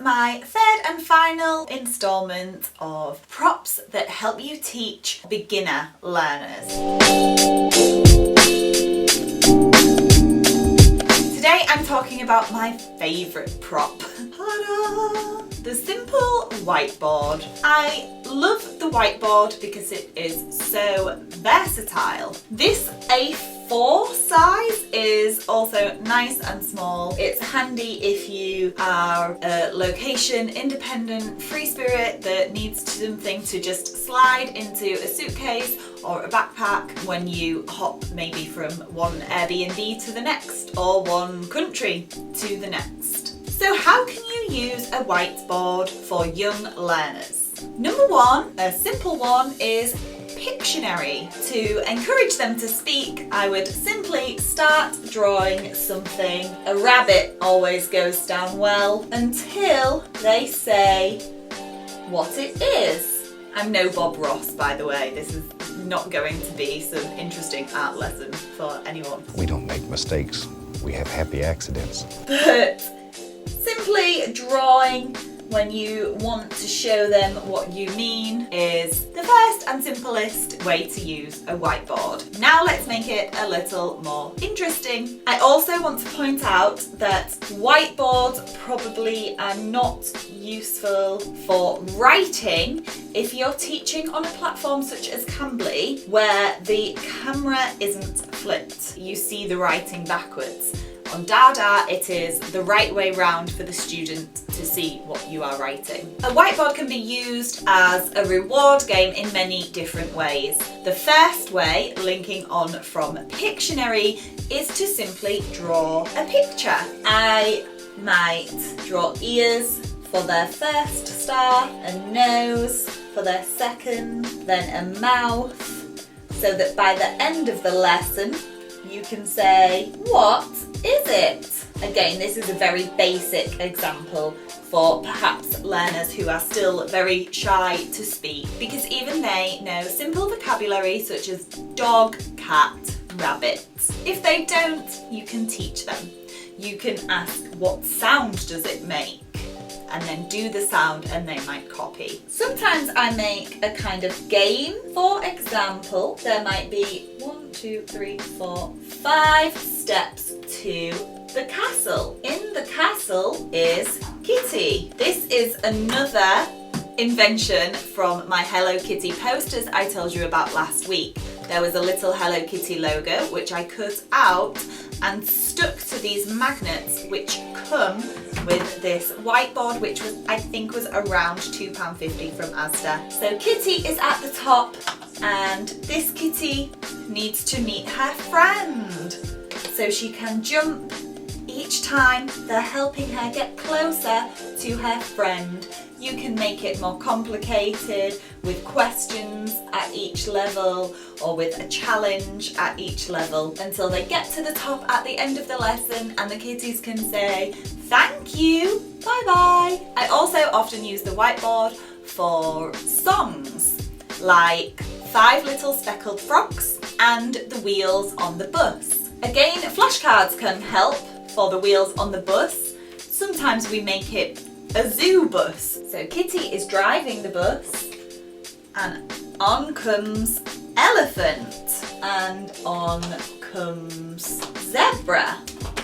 my third and final instalment of props that help you teach beginner learners. Today I'm talking about my favourite prop. Ta-da! The simple whiteboard. I love the whiteboard because it is so versatile. This A4 size is also nice and small. It's handy if you are a location independent free spirit that needs something to just slide into a suitcase or a backpack when you hop maybe from one Airbnb to the next or one country to the next. So how can you use a whiteboard for young learners? Number one, a simple one, is Pictionary. To encourage them to speak, I would simply start drawing something. A rabbit always goes down well until they say what it is. I'm no Bob Ross, by the way. This is not going to be some interesting art lesson for anyone. We don't make mistakes. We have happy accidents. But simply drawing when you want to show them what you mean is the first and simplest way to use a whiteboard. Now let's make it a little more interesting. I also want to point out that whiteboards probably are not useful for writing if you're teaching on a platform such as Cambly, where the camera isn't flipped. You see the writing backwards. On DaDa, it is the right way round for the student to see what you are writing. A whiteboard can be used as a reward game in many different ways. The first way, linking on from Pictionary, is to simply draw a picture. I might draw ears for their first star, a nose for their second, then a mouth, so that by the end of the lesson, you can say, what is it? Again, this is a very basic example for perhaps learners who are still very shy to speak, because even they know simple vocabulary such as dog, cat, rabbit. If they don't, you can teach them. You can ask, what sound does it make? And then do the sound and they might copy. Sometimes I make a kind of game. For example, there might be 1, 2, 3, 4, 5 steps to the castle. In the castle is Kitty. This is another invention from my Hello Kitty posters I told you about last week. There was a little Hello Kitty logo which I cut out and stuck to these magnets which come with this whiteboard, which was, I think, was around £2.50 from Asda. So Kitty is at the top and this kitty needs to meet her friend. So she can jump each time they're helping her get closer to her friend. You can make it more complicated with questions at each level or with a challenge at each level until they get to the top at the end of the lesson and the kitties can say, thank you, bye bye. I also often use the whiteboard for songs like 5 Little Speckled Frogs and The Wheels on the Bus. Again, flashcards can help for the wheels on the bus. Sometimes we make it a zoo bus. So Kitty is driving the bus and on comes elephant and on comes zebra.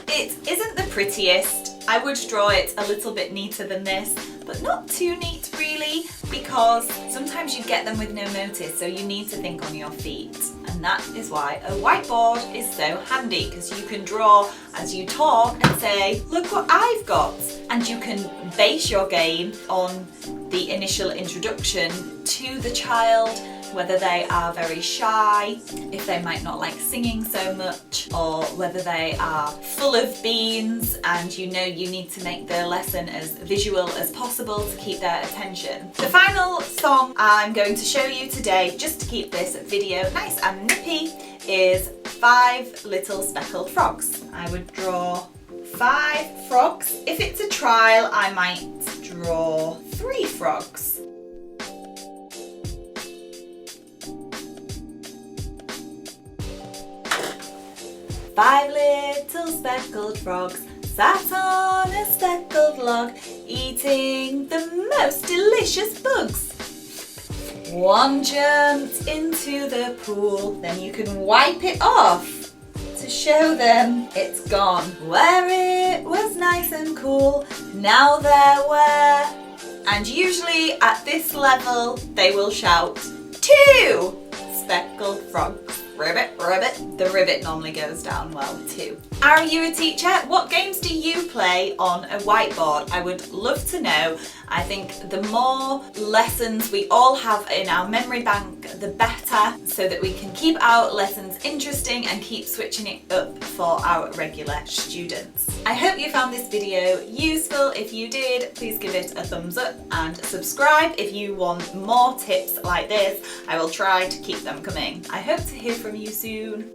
It isn't the prettiest. I would draw it a little bit neater than this, but not too neat really, because sometimes you get them with no notice, so you need to think on your feet. And that is why a whiteboard is so handy, because you can draw as you talk and say, look what I've got. And you can base your game on the initial introduction to the child, whether they are very shy, if they might not like singing so much, or whether they are full of beans and you know you need to make the lesson as visual as possible to keep their attention. The final song I'm going to show you today, just to keep this video nice and nippy, is 5 Little Speckled Frogs. I would draw 5 frogs. If it's a trial, I might draw 3 frogs. Five little speckled frogs sat on a speckled log. eating the most delicious bugs. One jumped into the pool, then you can wipe it off to show them it's gone. Where it was nice and cool, now they're where. And usually at this level, they will shout, 2 speckled frogs. Ribbit, ribbit. The ribbit normally goes down well too. Are you a teacher? What games do you play on a whiteboard? I would love to know. I think the more lessons we all have in our memory bank, the better, so that we can keep our lessons interesting and keep switching it up for our regular students. I hope you found this video useful. If you did, please give it a thumbs up and subscribe if you want more tips like this. I will try to keep them coming. I hope to hear from you soon.